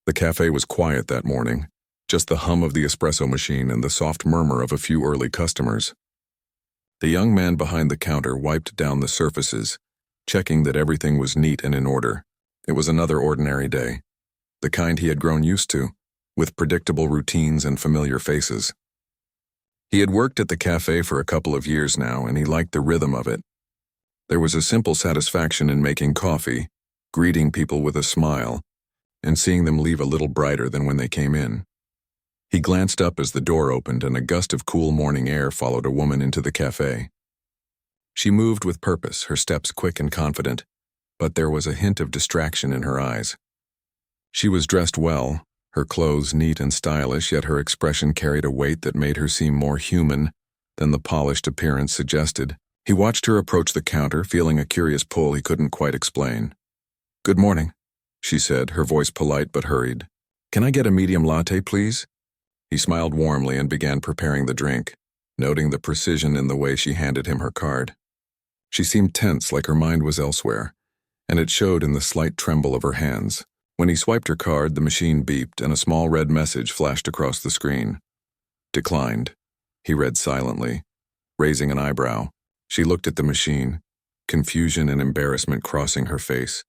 The cafe was quiet that morning, just the hum of the espresso machine and the soft murmur of a few early customers. The young man behind the counter wiped down the surfaces, checking that everything was neat and in order. It was another ordinary day, the kind he had grown used to, with predictable routines and familiar faces. He had worked at the cafe for a couple of years now, and he liked the rhythm of it. There was a simple satisfaction in making coffee, greeting people with a smile, and seeing them leave a little brighter than when they came in. He glanced up as the door opened and a gust of cool morning air followed a woman into the cafe. She moved with purpose, her steps quick and confident, but there was a hint of distraction in her eyes. She was dressed well, her clothes neat and stylish, yet her expression carried a weight that made her seem more human than the polished appearance suggested. He watched her approach the counter, feeling a curious pull he couldn't quite explain. "Good morning," she said, her voice polite but hurried. "Can I get a medium latte, please?" He smiled warmly and began preparing the drink, noting the precision in the way she handed him her card. She seemed tense, like her mind was elsewhere, and it showed in the slight tremble of her hands. When he swiped her card, the machine beeped and a small red message flashed across the screen. "Declined," he read silently, raising an eyebrow. She looked at the machine, confusion and embarrassment crossing her face.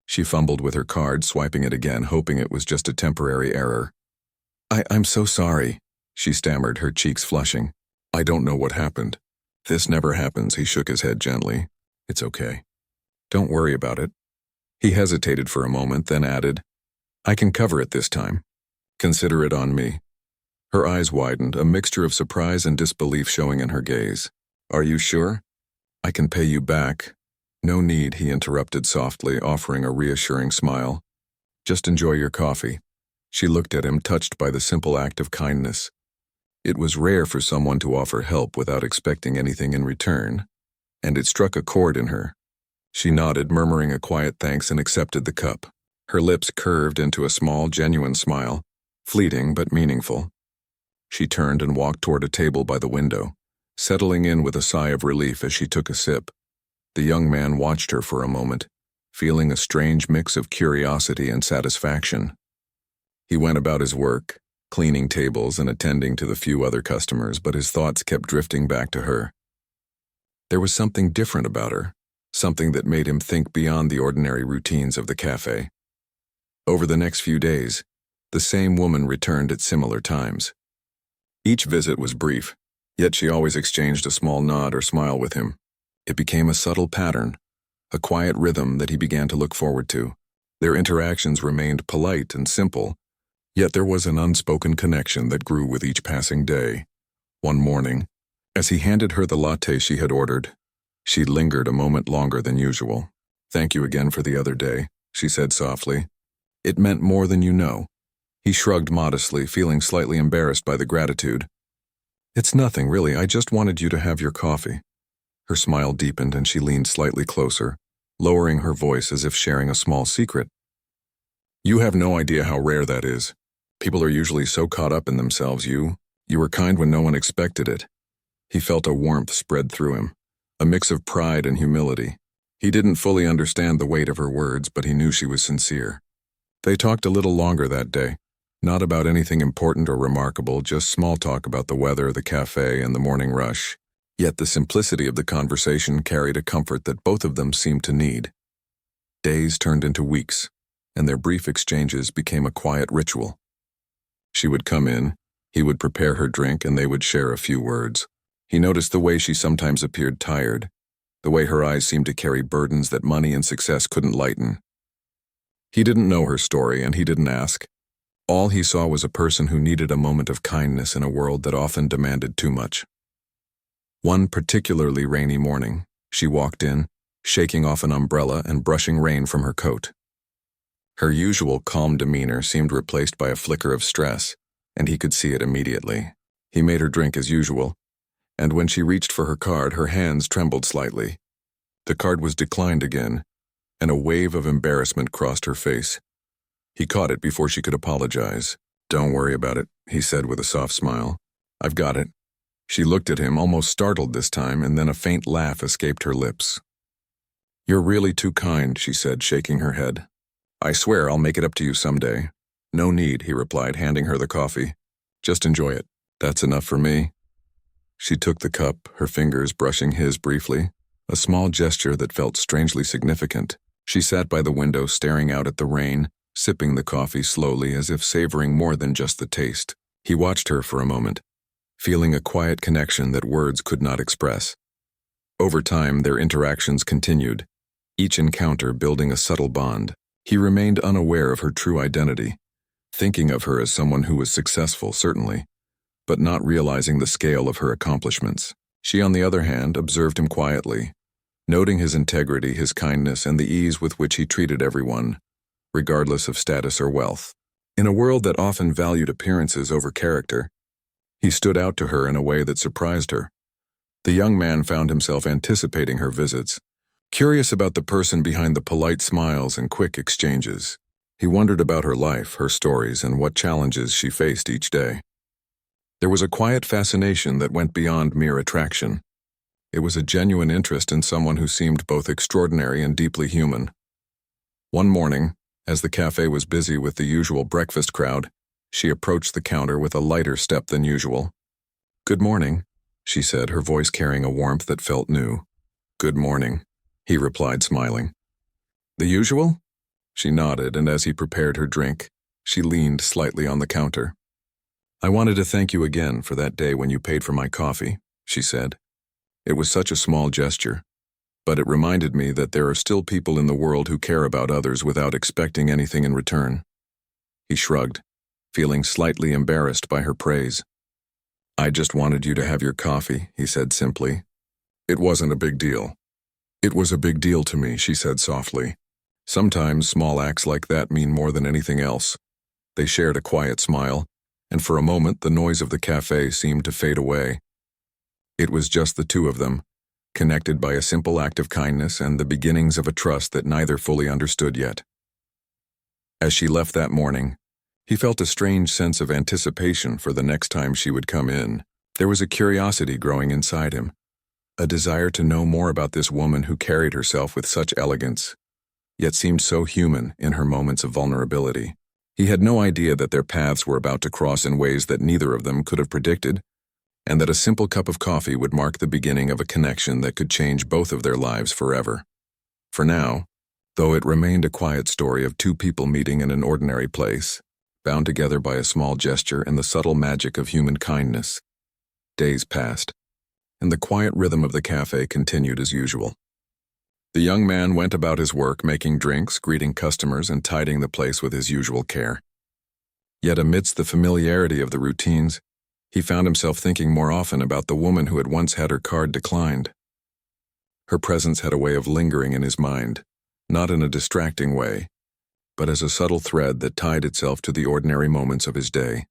She fumbled with her card, swiping it again, hoping it was just a temporary error. I'm so sorry," she stammered, her cheeks flushing. "I don't know what happened. This never happens," he shook his head gently. "It's okay. Don't worry about it." He hesitated for a moment, then added, "I can cover it this time. Consider it on me." Her eyes widened, a mixture of surprise and disbelief showing in her gaze. "Are you sure? I can pay you back." "No need," he interrupted softly, offering a reassuring smile. "Just enjoy your coffee." She looked at him, touched by the simple act of kindness. It was rare for someone to offer help without expecting anything in return, and it struck a chord in her. She nodded, murmuring a quiet thanks, and accepted the cup. Her lips curved into a small, genuine smile, fleeting but meaningful. She turned and walked toward a table by the window, settling in with a sigh of relief as she took a sip. The young man watched her for a moment, feeling a strange mix of curiosity and satisfaction. He went about his work, cleaning tables and attending to the few other customers, but his thoughts kept drifting back to her. There was something different about her, something that made him think beyond the ordinary routines of the cafe. Over the next few days, the same woman returned at similar times. Each visit was brief, yet she always exchanged a small nod or smile with him. It became a subtle pattern, a quiet rhythm that he began to look forward to. Their interactions remained polite and simple, yet there was an unspoken connection that grew with each passing day. One morning, as he handed her the latte she had ordered, she lingered a moment longer than usual. "Thank you again for the other day," she said softly. "It meant more than you know." He shrugged modestly, feeling slightly embarrassed by the gratitude. "It's nothing, really. I just wanted you to have your coffee." Her smile deepened and she leaned slightly closer, lowering her voice as if sharing a small secret. "You have no idea how rare that is. People are usually so caught up in themselves. You were kind when no one expected it." He felt a warmth spread through him, a mix of pride and humility. He didn't fully understand the weight of her words, but he knew she was sincere. They talked a little longer that day, not about anything important or remarkable, just small talk about the weather, the cafe, and the morning rush. Yet the simplicity of the conversation carried a comfort that both of them seemed to need. Days turned into weeks, and their brief exchanges became a quiet ritual. She would come in, he would prepare her drink, and they would share a few words. He noticed the way she sometimes appeared tired, the way her eyes seemed to carry burdens that money and success couldn't lighten. He didn't know her story, and he didn't ask. All he saw was a person who needed a moment of kindness in a world that often demanded too much. One particularly rainy morning, she walked in, shaking off an umbrella and brushing rain from her coat. Her usual calm demeanor seemed replaced by a flicker of stress, and he could see it immediately. He made her drink as usual, and when she reached for her card, her hands trembled slightly. The card was declined again, and a wave of embarrassment crossed her face. He caught it before she could apologize. "Don't worry about it," he said with a soft smile. "I've got it." She looked at him, almost startled this time, and then a faint laugh escaped her lips. "You're really too kind," she said, shaking her head. "I swear I'll make it up to you someday." No need, he replied, handing her the coffee. Just enjoy it. That's enough for me. She took the cup, her fingers brushing his briefly, a small gesture that felt strangely significant. She sat by the window staring out at the rain, sipping the coffee slowly as if savoring more than just the taste. He watched her for a moment, feeling a quiet connection that words could not express. Over time, their interactions continued, each encounter building a subtle bond. He remained unaware of her true identity, thinking of her as someone who was successful, certainly, but not realizing the scale of her accomplishments. She, on the other hand, observed him quietly, noting his integrity, his kindness, and the ease with which he treated everyone, regardless of status or wealth. In a world that often valued appearances over character, he stood out to her in a way that surprised her. The young man found himself anticipating her visits, curious about the person behind the polite smiles and quick exchanges. He wondered about her life, her stories, and what challenges she faced each day. There was a quiet fascination that went beyond mere attraction. It was a genuine interest in someone who seemed both extraordinary and deeply human. One morning, as the cafe was busy with the usual breakfast crowd, she approached the counter with a lighter step than usual. "Good morning," she said, her voice carrying a warmth that felt new. "Good morning," he replied, smiling. "The usual?" She nodded, and as he prepared her drink, she leaned slightly on the counter. "I wanted to thank you again for that day when you paid for my coffee," she said. "It was such a small gesture, but it reminded me that there are still people in the world who care about others without expecting anything in return." He shrugged, feeling slightly embarrassed by her praise. "I just wanted you to have your coffee," he said simply. "It wasn't a big deal." "It was a big deal to me," she said softly. Sometimes small acts like that mean more than anything else. They shared a quiet smile, and for a moment the noise of the cafe seemed to fade away. It was just the two of them, connected by a simple act of kindness and the beginnings of a trust that neither fully understood yet. As she left that morning, he felt a strange sense of anticipation for the next time she would come in. There was a curiosity growing inside him, a desire to know more about this woman who carried herself with such elegance, yet seemed so human in her moments of vulnerability. He had no idea that their paths were about to cross in ways that neither of them could have predicted, and that a simple cup of coffee would mark the beginning of a connection that could change both of their lives forever. For now, though it remained a quiet story of two people meeting in an ordinary place, bound together by a small gesture and the subtle magic of human kindness, days passed, and the quiet rhythm of the cafe continued as usual. The young man went about his work, making drinks, greeting customers, and tidying the place with his usual care. Yet amidst the familiarity of the routines, he found himself thinking more often about the woman who had once had her card declined. Her presence had a way of lingering in his mind, not in a distracting way, but as a subtle thread that tied itself to the ordinary moments of his day.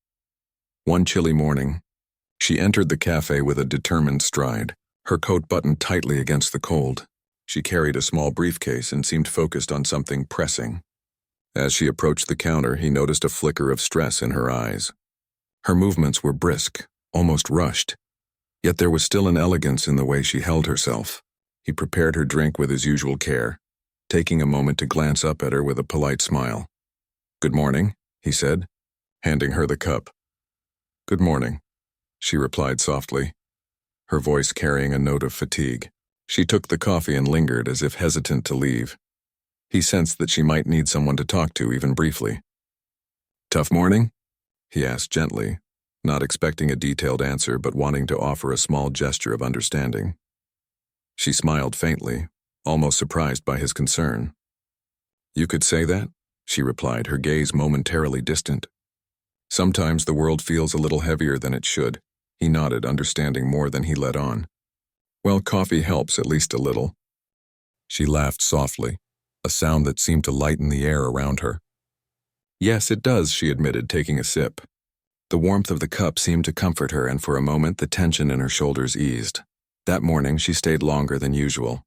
One chilly morning, she entered the cafe with a determined stride, her coat buttoned tightly against the cold. She carried a small briefcase and seemed focused on something pressing. As she approached the counter, he noticed a flicker of stress in her eyes. Her movements were brisk, almost rushed, yet there was still an elegance in the way she held herself. He prepared her drink with his usual care, taking a moment to glance up at her with a polite smile. "Good morning," he said, handing her the cup. "Good morning," she replied softly, her voice carrying a note of fatigue. She took the coffee and lingered as if hesitant to leave. He sensed that she might need someone to talk to, even briefly. "Tough morning?" he asked gently, not expecting a detailed answer but wanting to offer a small gesture of understanding. She smiled faintly, almost surprised by his concern. "You could say that," she replied, her gaze momentarily distant. "Sometimes the world feels a little heavier than it should." He nodded, understanding more than he let on. "Well, coffee helps at least a little." She laughed softly, a sound that seemed to lighten the air around her. "Yes, it does," she admitted, taking a sip. The warmth of the cup seemed to comfort her, and for a moment the tension in her shoulders eased. That morning she stayed longer than usual.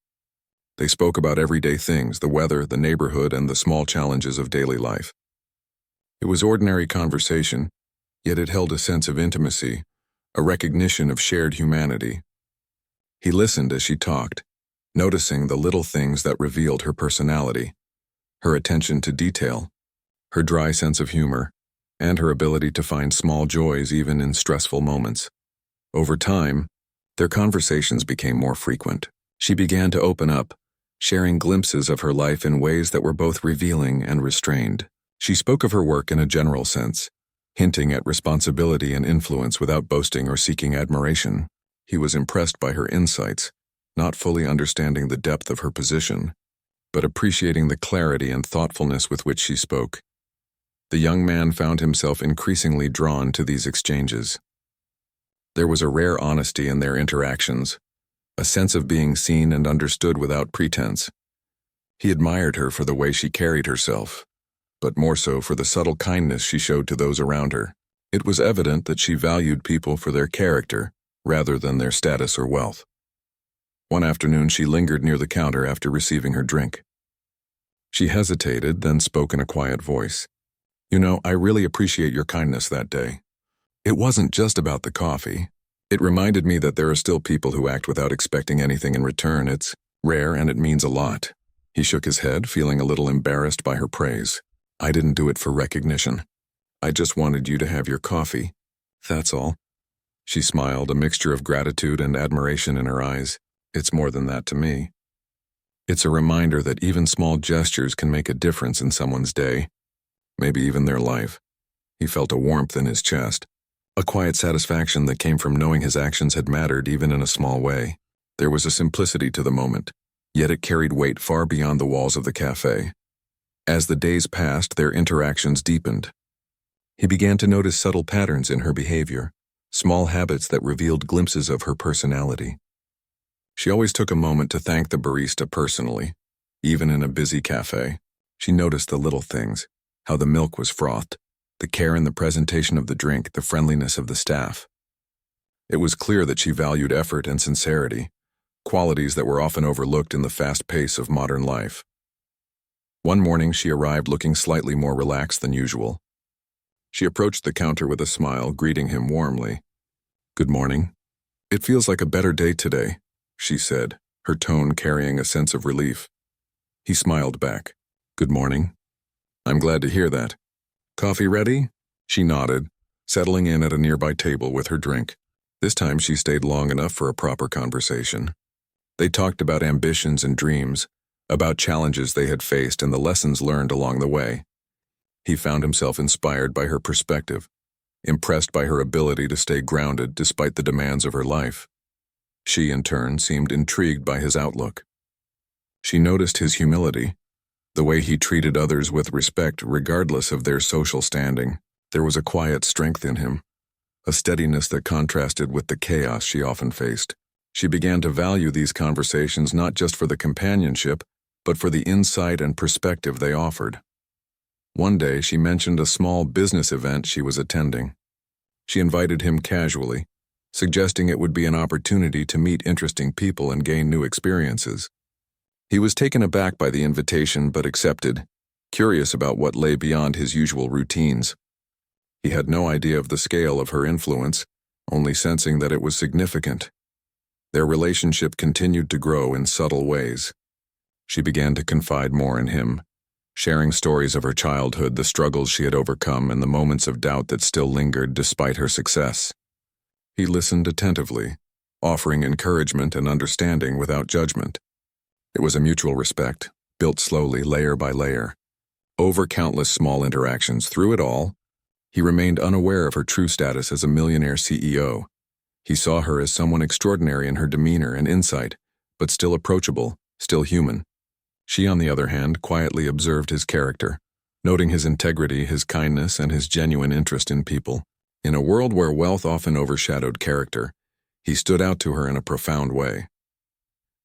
They spoke about everyday things, the weather, the neighborhood, and the small challenges of daily life. It was ordinary conversation, yet it held a sense of intimacy, a recognition of shared humanity. He listened as she talked, noticing the little things that revealed her personality, her attention to detail, her dry sense of humor, and her ability to find small joys even in stressful moments. Over time, their conversations became more frequent. She began to open up, sharing glimpses of her life in ways that were both revealing and restrained. She spoke of her work in a general sense, hinting at responsibility and influence without boasting or seeking admiration. He was impressed by her insights, not fully understanding the depth of her position, but appreciating the clarity and thoughtfulness with which she spoke. The young man found himself increasingly drawn to these exchanges. There was a rare honesty in their interactions, a sense of being seen and understood without pretense. He admired her for the way she carried herself, but more so for the subtle kindness she showed to those around her. It was evident that she valued people for their character rather than their status or wealth. One afternoon she lingered near the counter after receiving her drink. She hesitated, then spoke in a quiet voice. "You know, I really appreciate your kindness that day. It wasn't just about the coffee. It reminded me that there are still people who act without expecting anything in return. It's rare and it means a lot." He shook his head, feeling a little embarrassed by her praise. "I didn't do it for recognition. I just wanted you to have your coffee. That's all." She smiled, a mixture of gratitude and admiration in her eyes. "It's more than that to me. It's a reminder that even small gestures can make a difference in someone's day, maybe even their life." He felt a warmth in his chest, a quiet satisfaction that came from knowing his actions had mattered even in a small way. There was a simplicity to the moment, yet it carried weight far beyond the walls of the cafe. As the days passed, their interactions deepened. He began to notice subtle patterns in her behavior, small habits that revealed glimpses of her personality. She always took a moment to thank the barista personally. Even in a busy cafe, she noticed the little things, how the milk was frothed, the care in the presentation of the drink, the friendliness of the staff. It was clear that she valued effort and sincerity, qualities that were often overlooked in the fast pace of modern life. One morning she arrived looking slightly more relaxed than usual. She approached the counter with a smile, greeting him warmly. "Good morning. It feels like a better day today," she said, her tone carrying a sense of relief. He smiled back. "Good morning. I'm glad to hear that. Coffee ready?" She nodded, settling in at a nearby table with her drink. This time she stayed long enough for a proper conversation. They talked about ambitions and dreams, about challenges they had faced and the lessons learned along the way. He found himself inspired by her perspective, impressed by her ability to stay grounded despite the demands of her life. She, in turn, seemed intrigued by his outlook. She noticed his humility, the way he treated others with respect regardless of their social standing. There was a quiet strength in him, a steadiness that contrasted with the chaos she often faced. She began to value these conversations not just for the companionship, but for the insight and perspective they offered. One day she mentioned a small business event she was attending. She invited him casually, suggesting it would be an opportunity to meet interesting people and gain new experiences. He was taken aback by the invitation but accepted, curious about what lay beyond his usual routines. He had no idea of the scale of her influence, only sensing that it was significant. Their relationship continued to grow in subtle ways. She began to confide more in him, sharing stories of her childhood, the struggles she had overcome, and the moments of doubt that still lingered despite her success. He listened attentively, offering encouragement and understanding without judgment. It was a mutual respect, built slowly, layer by layer. Over countless small interactions, through it all, he remained unaware of her true status as a millionaire CEO. He saw her as someone extraordinary in her demeanor and insight, but still approachable, still human. She, on the other hand, quietly observed his character, noting his integrity, his kindness, and his genuine interest in people. In a world where wealth often overshadowed character, he stood out to her in a profound way.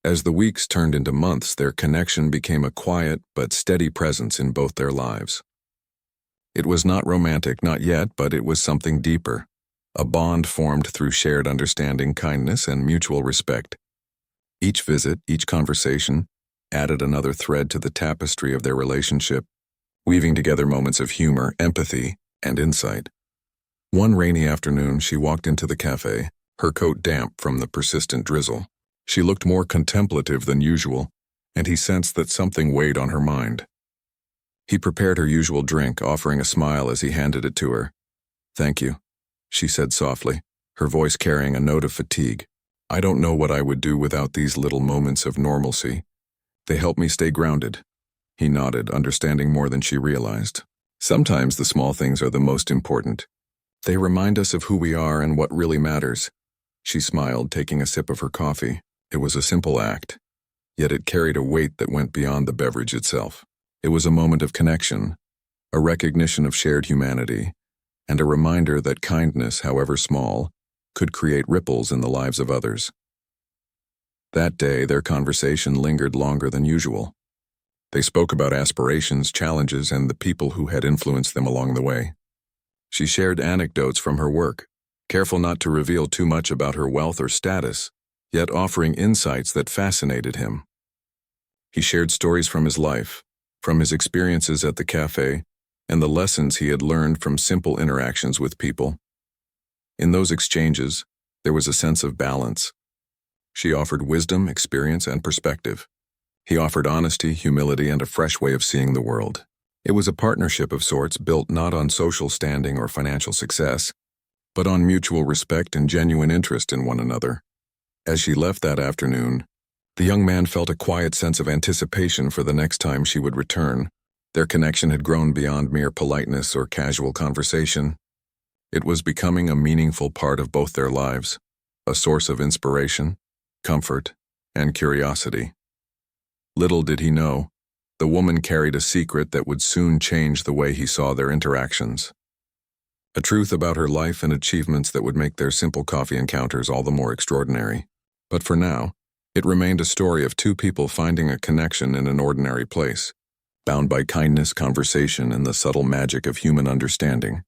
As the weeks turned into months, their connection became a quiet but steady presence in both their lives. It was not romantic, not yet, but it was something deeper, a bond formed through shared understanding, kindness, and mutual respect. Each visit, each conversation, added another thread to the tapestry of their relationship, weaving together moments of humor, empathy, and insight. One rainy afternoon, she walked into the cafe, her coat damp from the persistent drizzle. She looked more contemplative than usual, and he sensed that something weighed on her mind. He prepared her usual drink, offering a smile as he handed it to her. "Thank you," she said softly, her voice carrying a note of fatigue. "I don't know what I would do without these little moments of normalcy. They help me stay grounded." He nodded, understanding more than she realized. Sometimes the small things are the most important. They remind us of who we are and what really matters. She smiled, taking a sip of her coffee. It was a simple act, yet it carried a weight that went beyond the beverage itself. It was a moment of connection, a recognition of shared humanity, and a reminder that kindness, however small, could create ripples in the lives of others. That day, their conversation lingered longer than usual. They spoke about aspirations, challenges, and the people who had influenced them along the way. She shared anecdotes from her work, careful not to reveal too much about her wealth or status, yet offering insights that fascinated him. He shared stories from his life, from his experiences at the cafe, and the lessons he had learned from simple interactions with people. In those exchanges, there was a sense of balance. She offered wisdom, experience, and perspective. He offered honesty, humility, and a fresh way of seeing the world. It was a partnership of sorts built not on social standing or financial success, but on mutual respect and genuine interest in one another. As she left that afternoon, the young man felt a quiet sense of anticipation for the next time she would return. Their connection had grown beyond mere politeness or casual conversation. It was becoming a meaningful part of both their lives, a source of inspiration, comfort, and curiosity. Little did he know, the woman carried a secret that would soon change the way he saw their interactions. A truth about her life and achievements that would make their simple coffee encounters all the more extraordinary. But for now, it remained a story of two people finding a connection in an ordinary place, bound by kindness, conversation, and the subtle magic of human understanding.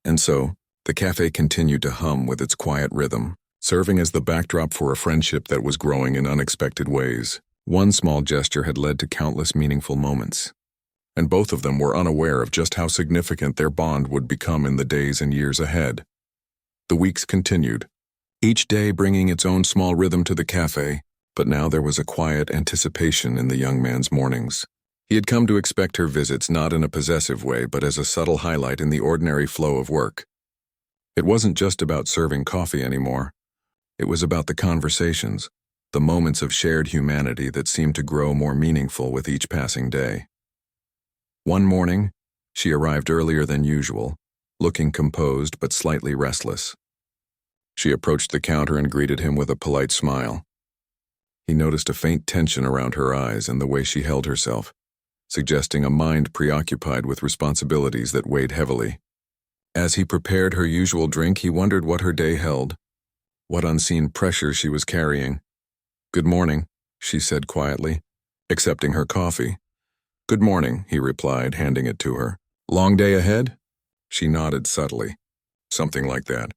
And so, the cafe continued to hum with its quiet rhythm, serving as the backdrop for a friendship that was growing in unexpected ways. One small gesture had led to countless meaningful moments, and both of them were unaware of just how significant their bond would become in the days and years ahead. The weeks continued, each day bringing its own small rhythm to the cafe, but now there was a quiet anticipation in the young man's mornings. He had come to expect her visits not in a possessive way, but as a subtle highlight in the ordinary flow of work. It wasn't just about serving coffee anymore. It was about the conversations, the moments of shared humanity that seemed to grow more meaningful with each passing day. One morning, she arrived earlier than usual, looking composed but slightly restless. She approached the counter and greeted him with a polite smile. He noticed a faint tension around her eyes and the way she held herself, suggesting a mind preoccupied with responsibilities that weighed heavily. As he prepared her usual drink, he wondered what her day held, what unseen pressure she was carrying. "Good morning," she said quietly, accepting her coffee. "Good morning," he replied, handing it to her. "Long day ahead?" She nodded subtly. "Something like that.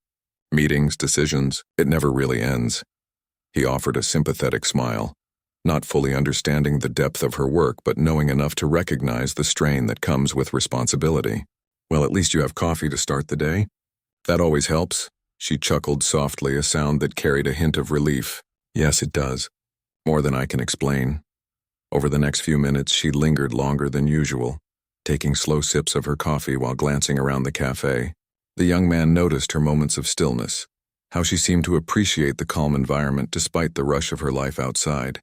Meetings, decisions, it never really ends." He offered a sympathetic smile, not fully understanding the depth of her work but knowing enough to recognize the strain that comes with responsibility. "Well, at least you have coffee to start the day. That always helps." She chuckled softly, a sound that carried a hint of relief. "Yes, it does. More than I can explain." Over the next few minutes, she lingered longer than usual, taking slow sips of her coffee while glancing around the cafe. The young man noticed her moments of stillness, how she seemed to appreciate the calm environment despite the rush of her life outside.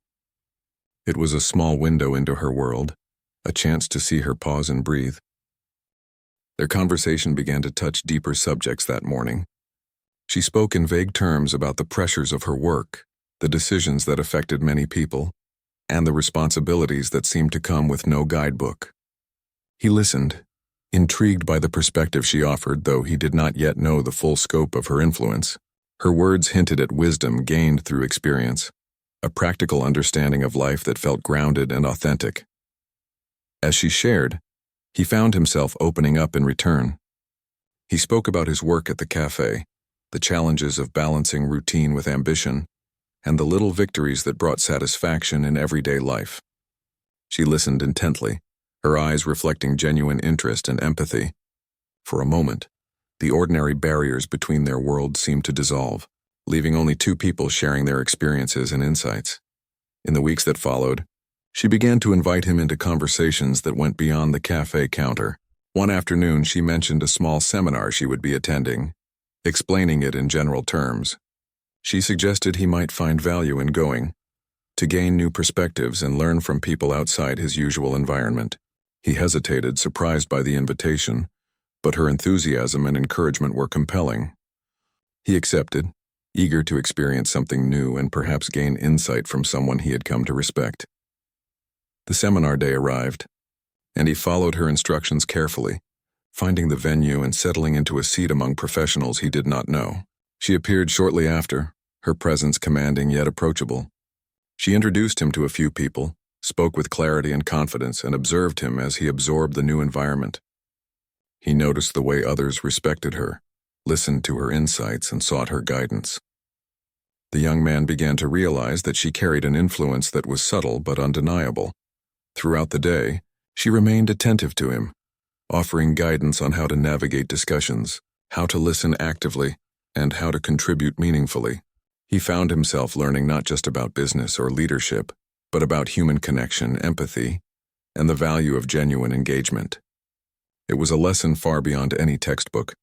It was a small window into her world, a chance to see her pause and breathe. Their conversation began to touch deeper subjects that morning. She spoke in vague terms about the pressures of her work, the decisions that affected many people, and the responsibilities that seemed to come with no guidebook. He listened, intrigued by the perspective she offered, though he did not yet know the full scope of her influence. Her words hinted at wisdom gained through experience, a practical understanding of life that felt grounded and authentic. As she shared, he found himself opening up in return. He spoke about his work at the cafe, the challenges of balancing routine with ambition, and the little victories that brought satisfaction in everyday life. She listened intently, her eyes reflecting genuine interest and empathy. For a moment, the ordinary barriers between their worlds seemed to dissolve, leaving only two people sharing their experiences and insights. In the weeks that followed, She began to invite him into conversations that went beyond the cafe counter. One afternoon, she mentioned a small seminar she would be attending, explaining it in general terms. She suggested he might find value in going, to gain new perspectives and learn from people outside his usual environment. He hesitated, surprised by the invitation, but her enthusiasm and encouragement were compelling. He accepted, eager to experience something new and perhaps gain insight from someone he had come to respect. The seminar day arrived, and he followed her instructions carefully, finding the venue and settling into a seat among professionals he did not know. She appeared shortly after, her presence commanding yet approachable. She introduced him to a few people, spoke with clarity and confidence, and observed him as he absorbed the new environment. He noticed the way others respected her, listened to her insights, and sought her guidance. The young man began to realize that she carried an influence that was subtle but undeniable. Throughout the day, she remained attentive to him, offering guidance on how to navigate discussions, how to listen actively, and how to contribute meaningfully. He found himself learning not just about business or leadership, but about human connection, empathy, and the value of genuine engagement. It was a lesson far beyond any textbook,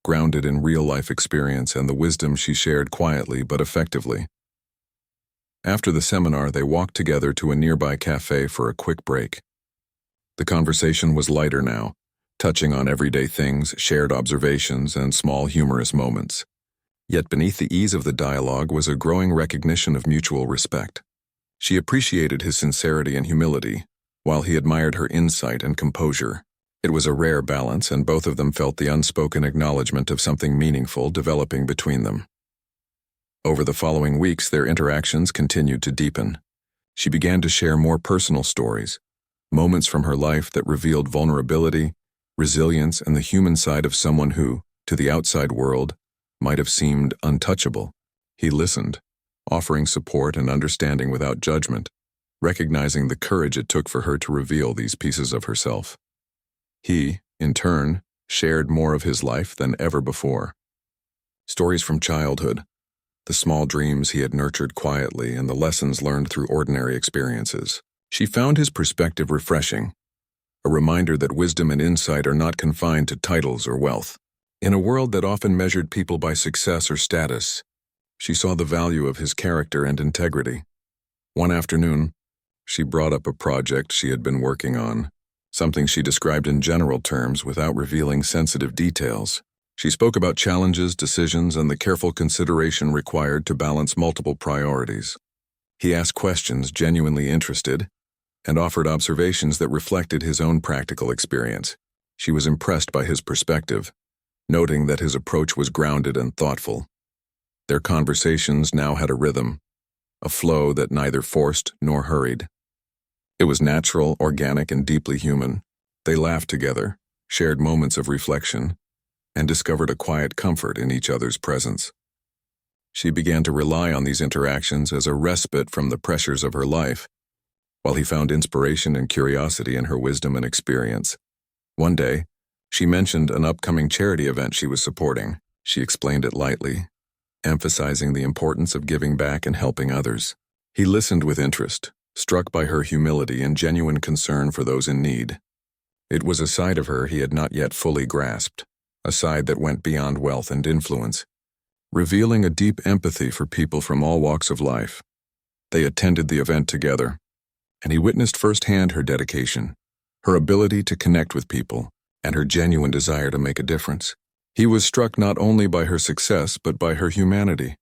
grounded in real-life experience and the wisdom she shared quietly but effectively. After the seminar, they walked together to a nearby cafe for a quick break. The conversation was lighter now, touching on everyday things, shared observations, and small humorous moments. Yet beneath the ease of the dialogue was a growing recognition of mutual respect. She appreciated his sincerity and humility, while he admired her insight and composure. It was a rare balance, and both of them felt the unspoken acknowledgement of something meaningful developing between them. Over the following weeks, their interactions continued to deepen. She began to share more personal stories, moments from her life that revealed vulnerability, resilience, and the human side of someone who, to the outside world, might have seemed untouchable. He listened, offering support and understanding without judgment, recognizing the courage it took for her to reveal these pieces of herself. He, in turn, shared more of his life than ever before. Stories from childhood, the small dreams he had nurtured quietly, and the lessons learned through ordinary experiences. She found his perspective refreshing, a reminder that wisdom and insight are not confined to titles or wealth. In a world that often measured people by success or status, she saw the value of his character and integrity. One afternoon, she brought up a project she had been working on, something she described in general terms without revealing sensitive details. She spoke about challenges, decisions, and the careful consideration required to balance multiple priorities. He asked questions, genuinely interested, and offered observations that reflected his own practical experience. She was impressed by his perspective, noting that his approach was grounded and thoughtful. Their conversations now had a rhythm, a flow that neither forced nor hurried. It was natural, organic, and deeply human. They laughed together, shared moments of reflection, and discovered a quiet comfort in each other's presence. She began to rely on these interactions as a respite from the pressures of her life, while he found inspiration and curiosity in her wisdom and experience. One day, she mentioned an upcoming charity event she was supporting. She explained it lightly, emphasizing the importance of giving back and helping others. He listened with interest, struck by her humility and genuine concern for those in need. It was a side of her he had not yet fully grasped, a side that went beyond wealth and influence, revealing a deep empathy for people from all walks of life. They attended the event together, and he witnessed firsthand her dedication, her ability to connect with people, and her genuine desire to make a difference. He was struck not only by her success but by her humanity,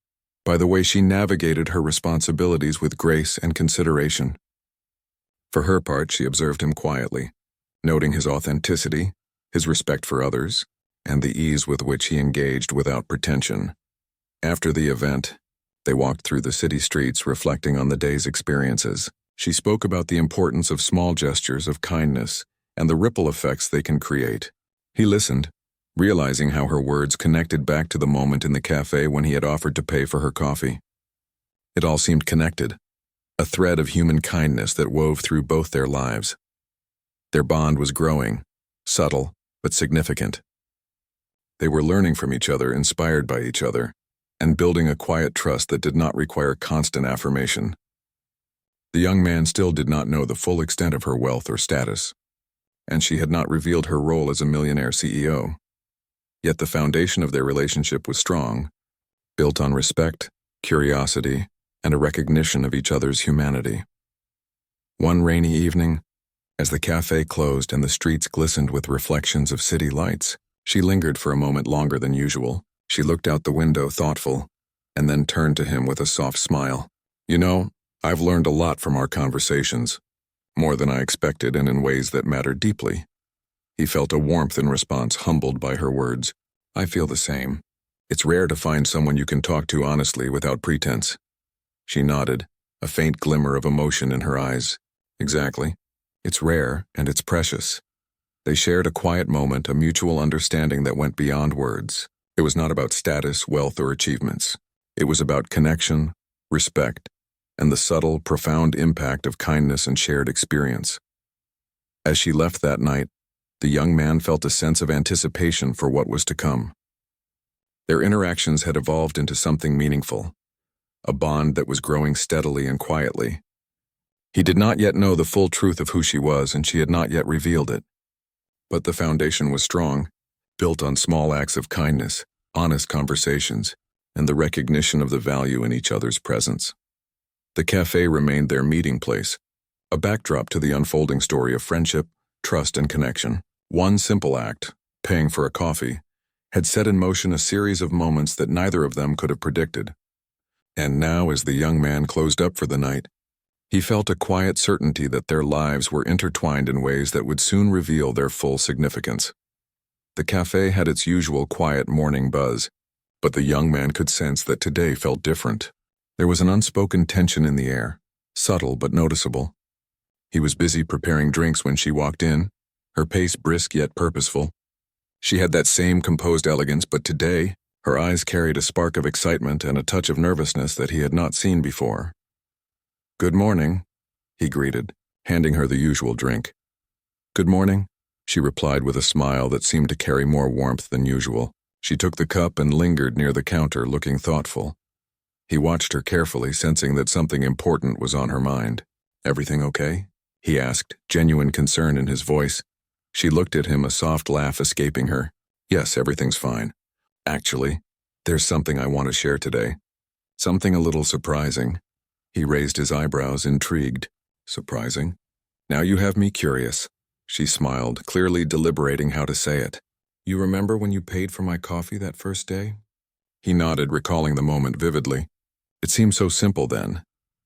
by the way she navigated her responsibilities with grace and consideration. For her part, she observed him quietly, noting his authenticity, his respect for others, and the ease with which he engaged without pretension. After the event, they walked through the city streets reflecting on the day's experiences. She spoke about the importance of small gestures of kindness and the ripple effects they can create. He listened, realizing how her words connected back to the moment in the cafe when he had offered to pay for her coffee. It all seemed connected, a thread of human kindness that wove through both their lives. Their bond was growing, subtle but significant. They were learning from each other, inspired by each other, and building a quiet trust that did not require constant affirmation. The young man still did not know the full extent of her wealth or status, and she had not revealed her role as a millionaire CEO. Yet the foundation of their relationship was strong, built on respect, curiosity, and a recognition of each other's humanity. One rainy evening, as the cafe closed and the streets glistened with reflections of city lights, she lingered for a moment longer than usual. She looked out the window, thoughtful, and then turned to him with a soft smile. "You know, I've learned a lot from our conversations, more than I expected and in ways that mattered deeply." He felt a warmth in response, humbled by her words. "I feel the same. It's rare to find someone you can talk to honestly without pretense." She nodded, a faint glimmer of emotion in her eyes. "Exactly. It's rare, and it's precious." They shared a quiet moment, a mutual understanding that went beyond words. It was not about status, wealth, or achievements. It was about connection, respect, and the subtle, profound impact of kindness and shared experience. As she left that night, the young man felt a sense of anticipation for what was to come. Their interactions had evolved into something meaningful, a bond that was growing steadily and quietly. He did not yet know the full truth of who she was, and she had not yet revealed it. But the foundation was strong, built on small acts of kindness, honest conversations, and the recognition of the value in each other's presence. The cafe remained their meeting place, a backdrop to the unfolding story of friendship, trust, and connection. One simple act, paying for a coffee, had set in motion a series of moments that neither of them could have predicted. And now, as the young man closed up for the night, he felt a quiet certainty that their lives were intertwined in ways that would soon reveal their full significance. The cafe had its usual quiet morning buzz, but the young man could sense that today felt different. There was an unspoken tension in the air, subtle but noticeable. He was busy preparing drinks when she walked in, her pace brisk yet purposeful. She had that same composed elegance, but today, her eyes carried a spark of excitement and a touch of nervousness that he had not seen before. "Good morning," he greeted, handing her the usual drink. "Good morning," she replied with a smile that seemed to carry more warmth than usual. She took the cup and lingered near the counter, looking thoughtful. He watched her carefully, sensing that something important was on her mind. "Everything okay?" he asked, genuine concern in his voice. She looked at him, a soft laugh escaping her. "Yes, everything's fine. Actually, there's something I want to share today. Something a little surprising." He raised his eyebrows, intrigued. "Surprising? Now you have me curious." She smiled, clearly deliberating how to say it. "You remember when you paid for my coffee that first day?" He nodded, recalling the moment vividly. It seemed so simple then.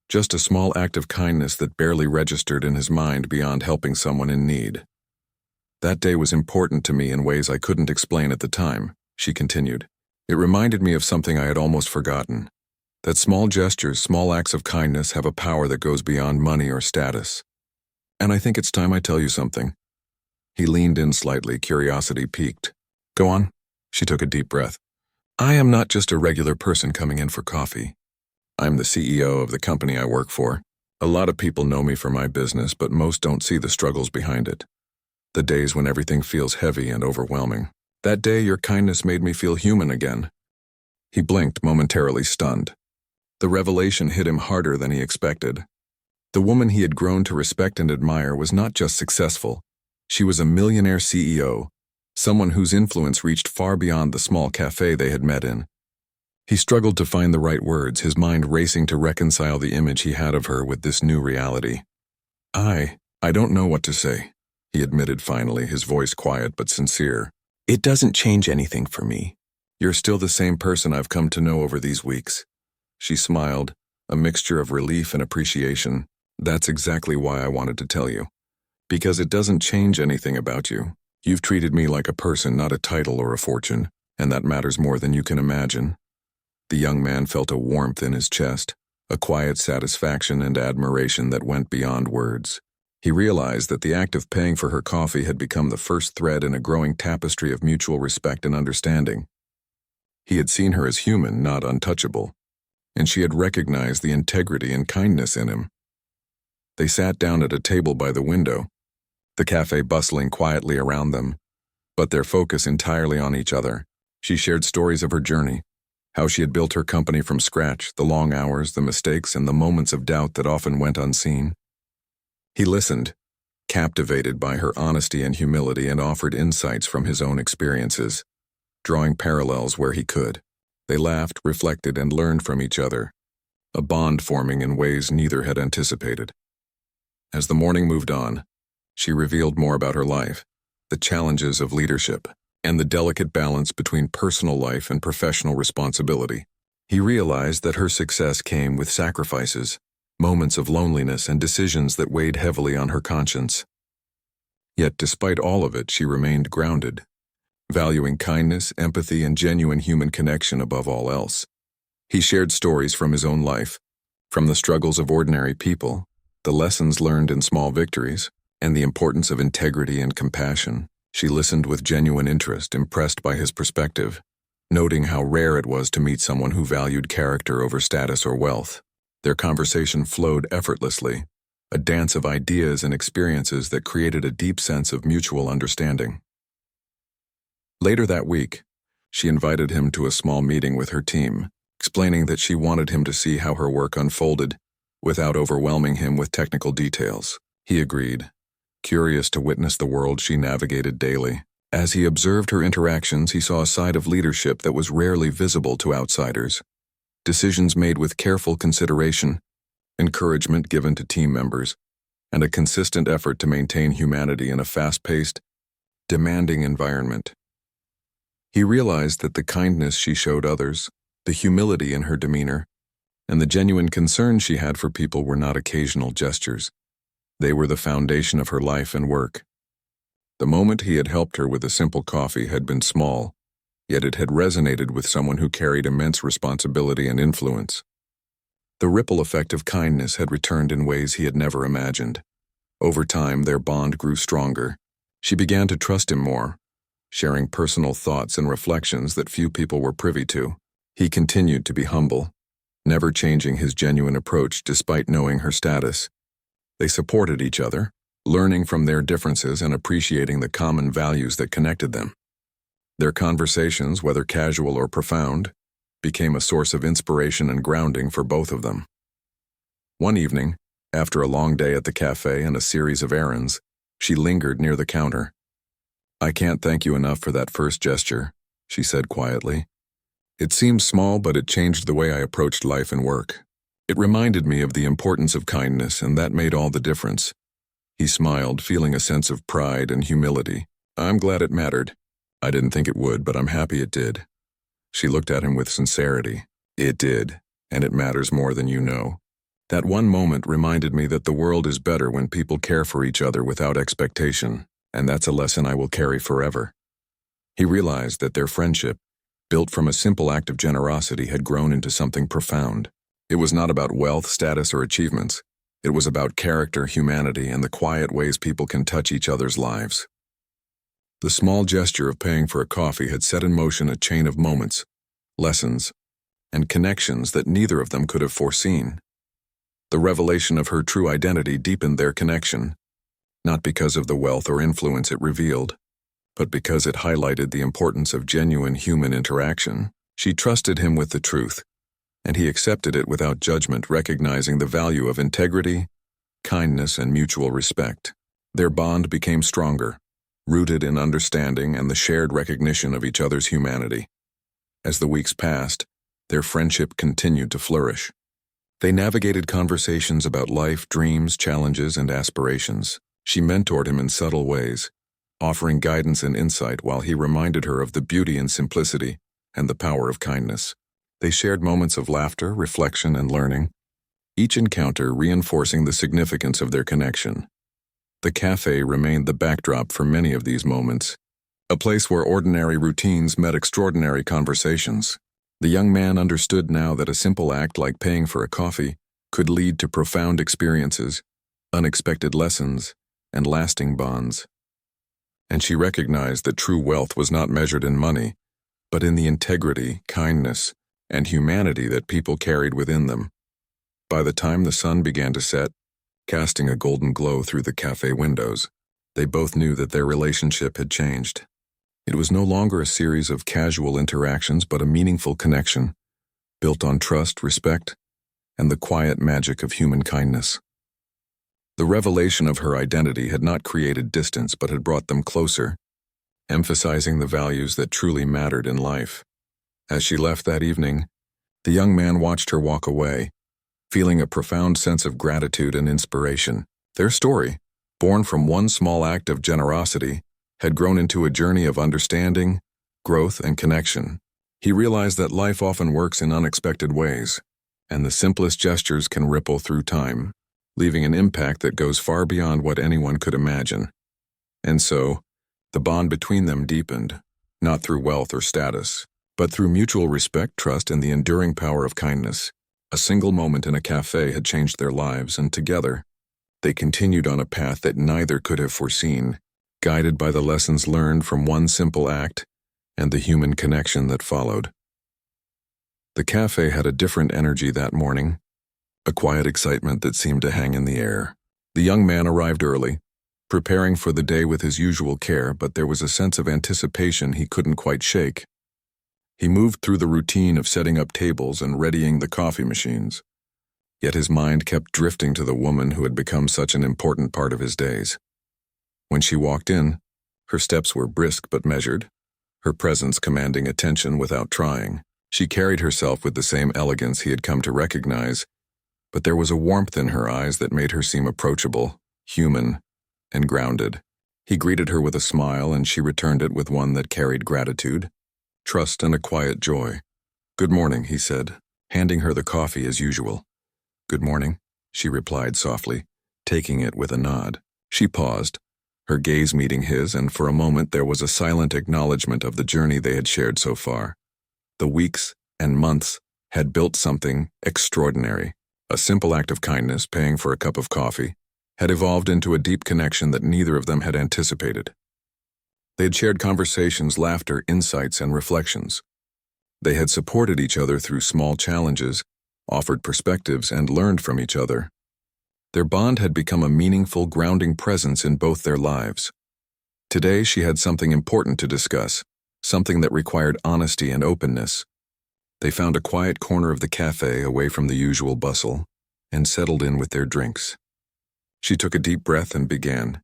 Just a small act of kindness that barely registered in his mind beyond helping someone in need. "That day was important to me in ways I couldn't explain at the time," she continued. "It reminded me of something I had almost forgotten. That small gestures, small acts of kindness have a power that goes beyond money or status. And I think it's time I tell you something." He leaned in slightly, curiosity piqued. "Go on." She took a deep breath. "I am not just a regular person coming in for coffee. I'm the CEO of the company I work for. A lot of people know me for my business, but most don't see the struggles behind it. The days when everything feels heavy and overwhelming. That day, your kindness made me feel human again." He blinked, momentarily stunned. The revelation hit him harder than he expected. The woman he had grown to respect and admire was not just successful. She was a millionaire CEO, someone whose influence reached far beyond the small cafe they had met in. He struggled to find the right words, his mind racing to reconcile the image he had of her with this new reality. I don't know what to say," he admitted finally, his voice quiet but sincere. "It doesn't change anything for me. You're still the same person I've come to know over these weeks." She smiled, a mixture of relief and appreciation. "That's exactly why I wanted to tell you. Because it doesn't change anything about you. You've treated me like a person, not a title or a fortune, and that matters more than you can imagine." The young man felt a warmth in his chest, a quiet satisfaction and admiration that went beyond words. He realized that the act of paying for her coffee had become the first thread in a growing tapestry of mutual respect and understanding. He had seen her as human, not untouchable, and she had recognized the integrity and kindness in him. They sat down at a table by the window, the cafe bustling quietly around them, but their focus entirely on each other. She shared stories of her journey, how she had built her company from scratch, the long hours, the mistakes, and the moments of doubt that often went unseen. He listened, captivated by her honesty and humility, and offered insights from his own experiences, drawing parallels where he could. They laughed, reflected, and learned from each other, a bond forming in ways neither had anticipated. As the morning moved on, she revealed more about her life, the challenges of leadership, and the delicate balance between personal life and professional responsibility. He realized that her success came with sacrifices, moments of loneliness, and decisions that weighed heavily on her conscience. Yet despite all of it, she remained grounded, valuing kindness, empathy, and genuine human connection above all else. He shared stories from his own life, from the struggles of ordinary people, the lessons learned in small victories, and the importance of integrity and compassion. She listened with genuine interest, impressed by his perspective, noting how rare it was to meet someone who valued character over status or wealth. Their conversation flowed effortlessly, a dance of ideas and experiences that created a deep sense of mutual understanding. Later that week, she invited him to a small meeting with her team, explaining that she wanted him to see how her work unfolded without overwhelming him with technical details. He agreed, curious to witness the world she navigated daily. As he observed her interactions, he saw a side of leadership that was rarely visible to outsiders. Decisions made with careful consideration, encouragement given to team members, and a consistent effort to maintain humanity in a fast-paced, demanding environment. He realized that the kindness she showed others, the humility in her demeanor, and the genuine concern she had for people were not occasional gestures. They were the foundation of her life and work. The moment he had helped her with a simple coffee had been small, yet it had resonated with someone who carried immense responsibility and influence. The ripple effect of kindness had returned in ways he had never imagined. Over time, their bond grew stronger. She began to trust him more, sharing personal thoughts and reflections that few people were privy to. He continued to be humble, never changing his genuine approach despite knowing her status. They supported each other, learning from their differences and appreciating the common values that connected them. Their conversations, whether casual or profound, became a source of inspiration and grounding for both of them. One evening, after a long day at the cafe and a series of errands, she lingered near the counter. "I can't thank you enough for that first gesture," she said quietly. "It seems small, but it changed the way I approached life and work. It reminded me of the importance of kindness, and that made all the difference." He smiled, feeling a sense of pride and humility. "I'm glad it mattered. I didn't think it would, but I'm happy it did." She looked at him with sincerity. "It did, and it matters more than you know. That one moment reminded me that the world is better when people care for each other without expectation, and that's a lesson I will carry forever." He realized that their friendship, built from a simple act of generosity, had grown into something profound. It was not about wealth, status, or achievements. It was about character, humanity, and the quiet ways people can touch each other's lives. The small gesture of paying for a coffee had set in motion a chain of moments, lessons, and connections that neither of them could have foreseen. The revelation of her true identity deepened their connection, not because of the wealth or influence it revealed, but because it highlighted the importance of genuine human interaction. She trusted him with the truth, and he accepted it without judgment, recognizing the value of integrity, kindness, and mutual respect. Their bond became stronger, rooted in understanding and the shared recognition of each other's humanity. As the weeks passed, their friendship continued to flourish. They navigated conversations about life, dreams, challenges, and aspirations. She mentored him in subtle ways, offering guidance and insight while he reminded her of the beauty and simplicity and the power of kindness. They shared moments of laughter, reflection, and learning, each encounter reinforcing the significance of their connection. The cafe remained the backdrop for many of these moments, a place where ordinary routines met extraordinary conversations. The young man understood now that a simple act like paying for a coffee could lead to profound experiences, unexpected lessons, and lasting bonds. And she recognized that true wealth was not measured in money, but in the integrity, kindness, and humanity that people carried within them. By the time the sun began to set, casting a golden glow through the cafe windows, they both knew that their relationship had changed. It was no longer a series of casual interactions, but a meaningful connection, built on trust, respect, and the quiet magic of human kindness. The revelation of her identity had not created distance but had brought them closer, emphasizing the values that truly mattered in life. As she left that evening, the young man watched her walk away, feeling a profound sense of gratitude and inspiration. Their story, born from one small act of generosity, had grown into a journey of understanding, growth, and connection. He realized that life often works in unexpected ways, and the simplest gestures can ripple through time, leaving an impact that goes far beyond what anyone could imagine. And so, the bond between them deepened, not through wealth or status, but through mutual respect, trust, and the enduring power of kindness. A single moment in a cafe had changed their lives, and together, they continued on a path that neither could have foreseen, guided by the lessons learned from one simple act and the human connection that followed. The cafe had a different energy that morning, a quiet excitement that seemed to hang in the air. The young man arrived early, preparing for the day with his usual care, but there was a sense of anticipation he couldn't quite shake. He moved through the routine of setting up tables and readying the coffee machines, yet his mind kept drifting to the woman who had become such an important part of his days. When she walked in, her steps were brisk but measured, her presence commanding attention without trying. She carried herself with the same elegance he had come to recognize, but there was a warmth in her eyes that made her seem approachable, human, and grounded. He greeted her with a smile, and she returned it with one that carried gratitude, trust, and a quiet joy. "Good morning," he said, handing her the coffee as usual. "Good morning," she replied softly, taking it with a nod. She paused, her gaze meeting his, and for a moment there was a silent acknowledgement of the journey they had shared so far. The weeks and months had built something extraordinary. A simple act of kindness, paying for a cup of coffee, had evolved into a deep connection that neither of them had anticipated. They had shared conversations, laughter, insights, and reflections. They had supported each other through small challenges, offered perspectives, and learned from each other. Their bond had become a meaningful, grounding presence in both their lives. Today she had something important to discuss, something that required honesty and openness. They found a quiet corner of the cafe away from the usual bustle and settled in with their drinks. She took a deep breath and began.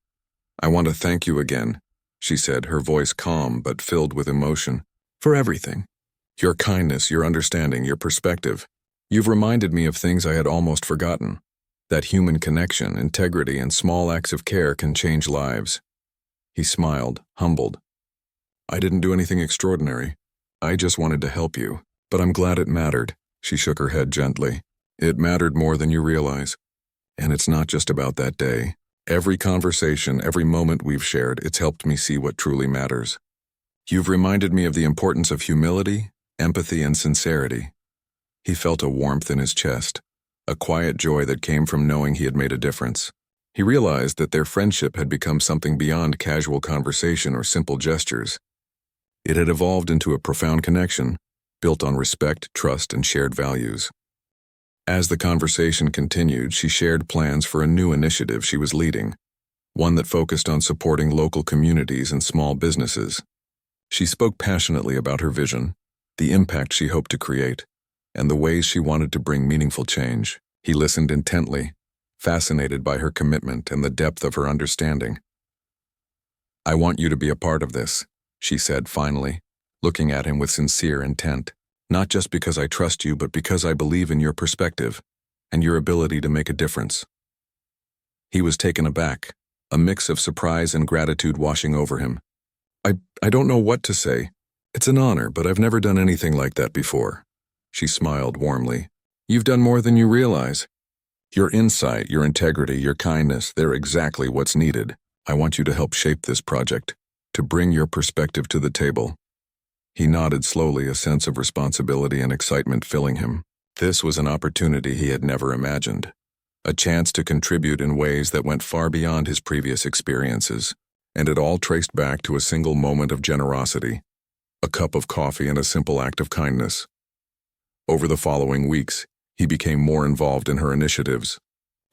"I want to thank you again," she said, her voice calm but filled with emotion, "for everything. Your kindness, your understanding, your perspective. You've reminded me of things I had almost forgotten. That human connection, integrity, and small acts of care can change lives." He smiled, humbled. "I didn't do anything extraordinary. I just wanted to help you. But I'm glad it mattered." She shook her head gently. "It mattered more than you realize. And it's not just about that day. Every conversation, every moment we've shared, it's helped me see what truly matters. You've reminded me of the importance of humility, empathy, and sincerity." He felt a warmth in his chest, a quiet joy that came from knowing he had made a difference. He realized that their friendship had become something beyond casual conversation or simple gestures. It had evolved into a profound connection, built on respect, trust, and shared values. As the conversation continued, she shared plans for a new initiative she was leading, one that focused on supporting local communities and small businesses. She spoke passionately about her vision, the impact she hoped to create, and the ways she wanted to bring meaningful change. He listened intently, fascinated by her commitment and the depth of her understanding. "I want you to be a part of this," she said finally, looking at him with sincere intent. "Not just because I trust you, but because I believe in your perspective and your ability to make a difference." He was taken aback, a mix of surprise and gratitude washing over him. I don't know what to say. It's an honor, but I've never done anything like that before." She smiled warmly. "You've done more than you realize. Your insight, your integrity, your kindness, they're exactly what's needed. I want you to help shape this project, to bring your perspective to the table." He nodded slowly, a sense of responsibility and excitement filling him. This was an opportunity he had never imagined, a chance to contribute in ways that went far beyond his previous experiences, and it all traced back to a single moment of generosity, a cup of coffee and a simple act of kindness. Over the following weeks, he became more involved in her initiatives,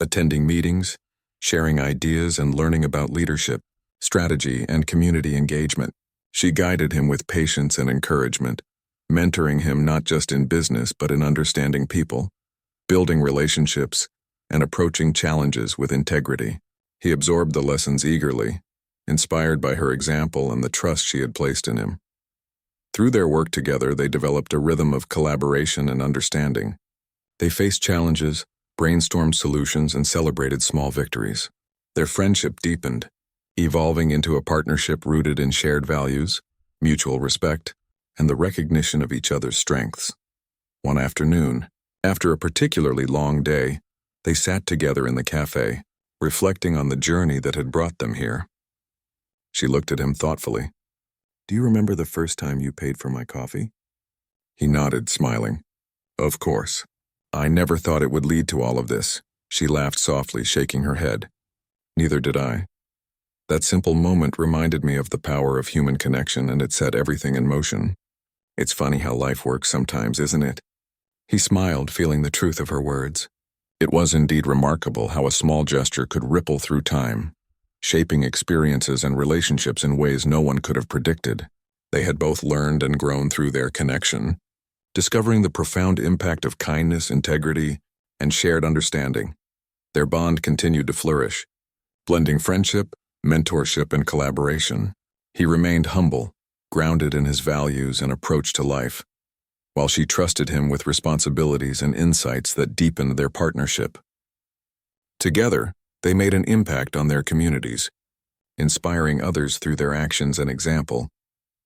attending meetings, sharing ideas, and learning about leadership, strategy, and community engagement. She guided him with patience and encouragement, mentoring him not just in business but in understanding people, building relationships, and approaching challenges with integrity. He absorbed the lessons eagerly, inspired by her example and the trust she had placed in him. Through their work together, they developed a rhythm of collaboration and understanding. They faced challenges, brainstormed solutions, and celebrated small victories. Their friendship deepened, evolving into a partnership rooted in shared values, mutual respect, and the recognition of each other's strengths. One afternoon, after a particularly long day, they sat together in the cafe, reflecting on the journey that had brought them here. She looked at him thoughtfully. "Do you remember the first time you paid for my coffee?" He nodded, smiling. "Of course. I never thought it would lead to all of this." She laughed softly, shaking her head. "Neither did I. That simple moment reminded me of the power of human connection, and it set everything in motion. It's funny how life works sometimes, isn't it?" He smiled, feeling the truth of her words. It was indeed remarkable how a small gesture could ripple through time, shaping experiences and relationships in ways no one could have predicted. They had both learned and grown through their connection, discovering the profound impact of kindness, integrity, and shared understanding. Their bond continued to flourish, blending friendship, mentorship, and collaboration. He remained humble, grounded in his values and approach to life, while she trusted him with responsibilities and insights that deepened their partnership. Together, they made an impact on their communities, inspiring others through their actions and example.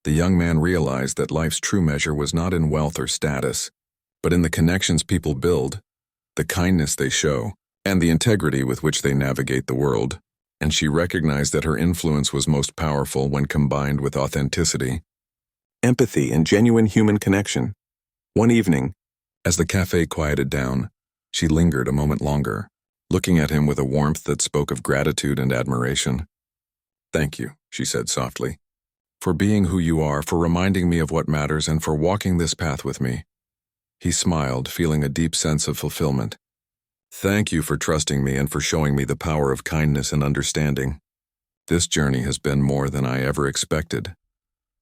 The young man realized that life's true measure was not in wealth or status, but in the connections people build, the kindness they show, and the integrity with which they navigate the world. And she recognized that her influence was most powerful when combined with authenticity, empathy, and genuine human connection. One evening, as the cafe quieted down, she lingered a moment longer, looking at him with a warmth that spoke of gratitude and admiration. "Thank you," she said softly, "for being who you are, for reminding me of what matters, and for walking this path with me." He smiled, feeling a deep sense of fulfillment. "Thank you for trusting me and for showing me the power of kindness and understanding. This journey has been more than I ever expected."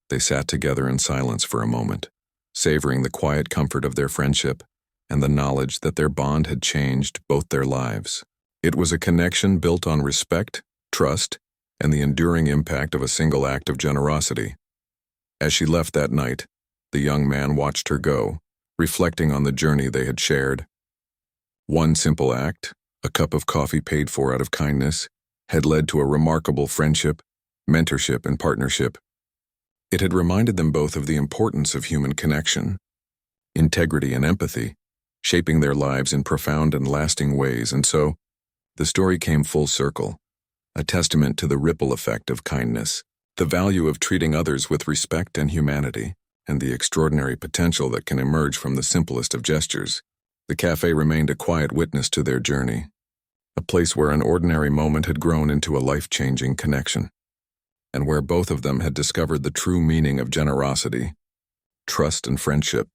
They sat together in silence for a moment, savoring the quiet comfort of their friendship and the knowledge that their bond had changed both their lives. It was a connection built on respect, trust, and the enduring impact of a single act of generosity. As she left that night, the young man watched her go, reflecting on the journey they had shared. One simple act, a cup of coffee paid for out of kindness, had led to a remarkable friendship, mentorship, and partnership. It had reminded them both of the importance of human connection, integrity, and empathy, shaping their lives in profound and lasting ways. And so, the story came full circle, a testament to the ripple effect of kindness, the value of treating others with respect and humanity, and the extraordinary potential that can emerge from the simplest of gestures. The cafe remained a quiet witness to their journey, a place where an ordinary moment had grown into a life-changing connection, and where both of them had discovered the true meaning of generosity, trust, and friendship.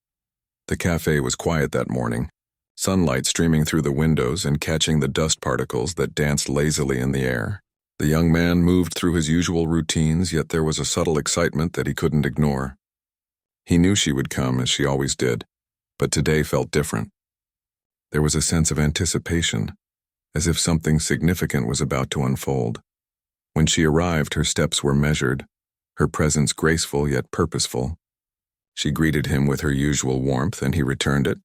The cafe was quiet that morning, sunlight streaming through the windows and catching the dust particles that danced lazily in the air. The young man moved through his usual routines, yet there was a subtle excitement that he couldn't ignore. He knew she would come, as she always did, but today felt different. There was a sense of anticipation, as if something significant was about to unfold. When she arrived, her steps were measured, her presence graceful yet purposeful. She greeted him with her usual warmth, and he returned it,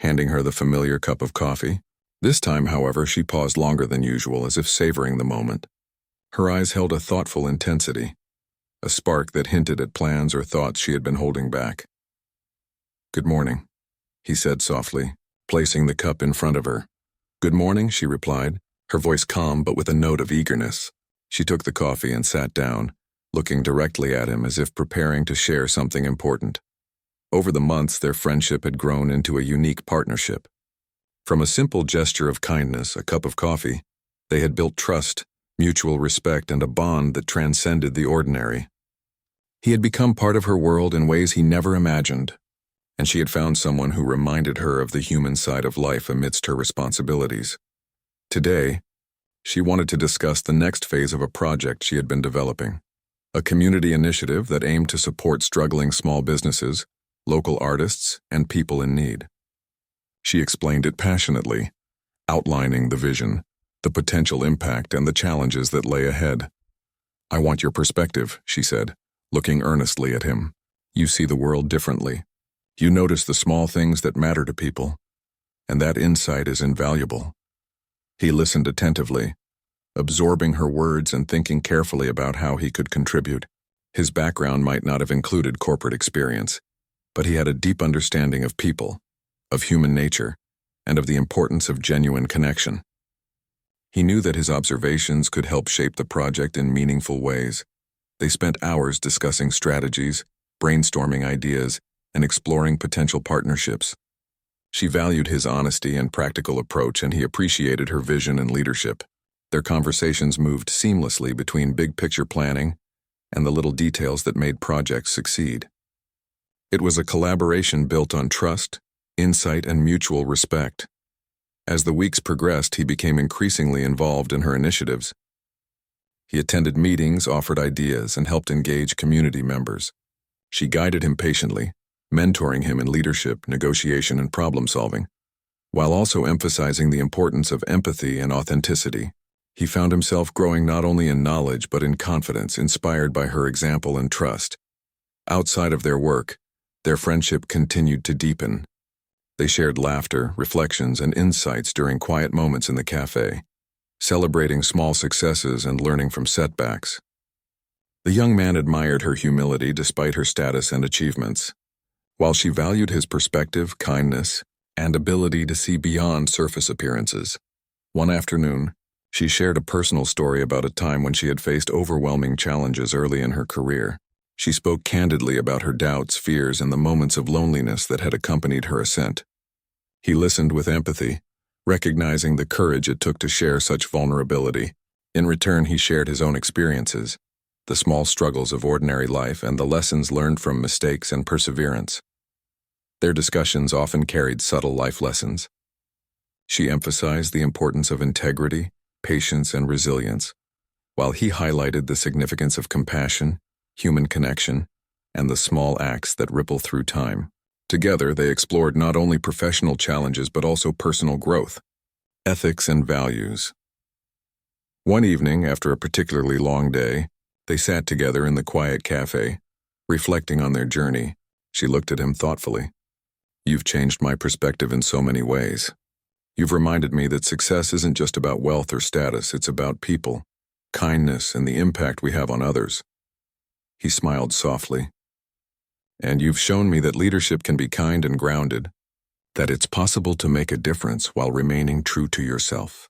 handing her the familiar cup of coffee. This time, however, she paused longer than usual, as if savoring the moment. Her eyes held a thoughtful intensity, a spark that hinted at plans or thoughts she had been holding back. "Good morning," he said softly, placing the cup in front of her. "Good morning," she replied, her voice calm but with a note of eagerness. She took the coffee and sat down, looking directly at him as if preparing to share something important. Over the months, their friendship had grown into a unique partnership. From a simple gesture of kindness, a cup of coffee, they had built trust, mutual respect, and a bond that transcended the ordinary. He had become part of her world in ways he never imagined, and she had found someone who reminded her of the human side of life amidst her responsibilities. Today, she wanted to discuss the next phase of a project she had been developing, a community initiative that aimed to support struggling small businesses, local artists, and people in need. She explained it passionately, outlining the vision, the potential impact, and the challenges that lay ahead. "I want your perspective," she said, looking earnestly at him. "You see the world differently. You notice the small things that matter to people, and that insight is invaluable." He listened attentively, absorbing her words and thinking carefully about how he could contribute. His background might not have included corporate experience, but he had a deep understanding of people, of human nature, and of the importance of genuine connection. He knew that his observations could help shape the project in meaningful ways. They spent hours discussing strategies, brainstorming ideas, and exploring potential partnerships. She valued his honesty and practical approach, and he appreciated her vision and leadership. Their conversations moved seamlessly between big-picture planning and the little details that made projects succeed. It was a collaboration built on trust, insight, and mutual respect. As the weeks progressed, he became increasingly involved in her initiatives. He attended meetings, offered ideas, and helped engage community members. She guided him patiently, mentoring him in leadership, negotiation, and problem-solving, while also emphasizing the importance of empathy and authenticity. He found himself growing not only in knowledge but in confidence, inspired by her example and trust. Outside of their work, their friendship continued to deepen. They shared laughter, reflections, and insights during quiet moments in the cafe, celebrating small successes and learning from setbacks. The young man admired her humility despite her status and achievements, while she valued his perspective, kindness, and ability to see beyond surface appearances. One afternoon, she shared a personal story about a time when she had faced overwhelming challenges early in her career. She spoke candidly about her doubts, fears, and the moments of loneliness that had accompanied her ascent. He listened with empathy, recognizing the courage it took to share such vulnerability. In return, he shared his own experiences, the small struggles of ordinary life, and the lessons learned from mistakes and perseverance. Their discussions often carried subtle life lessons. She emphasized the importance of integrity, patience, and resilience, while he highlighted the significance of compassion, human connection, and the small acts that ripple through time. Together, they explored not only professional challenges but also personal growth, ethics, and values. One evening, after a particularly long day, they sat together in the quiet cafe, reflecting on their journey. She looked at him thoughtfully. "You've changed my perspective in so many ways. You've reminded me that success isn't just about wealth or status, it's about people, kindness, and the impact we have on others." He smiled softly. "And you've shown me that leadership can be kind and grounded, that it's possible to make a difference while remaining true to yourself."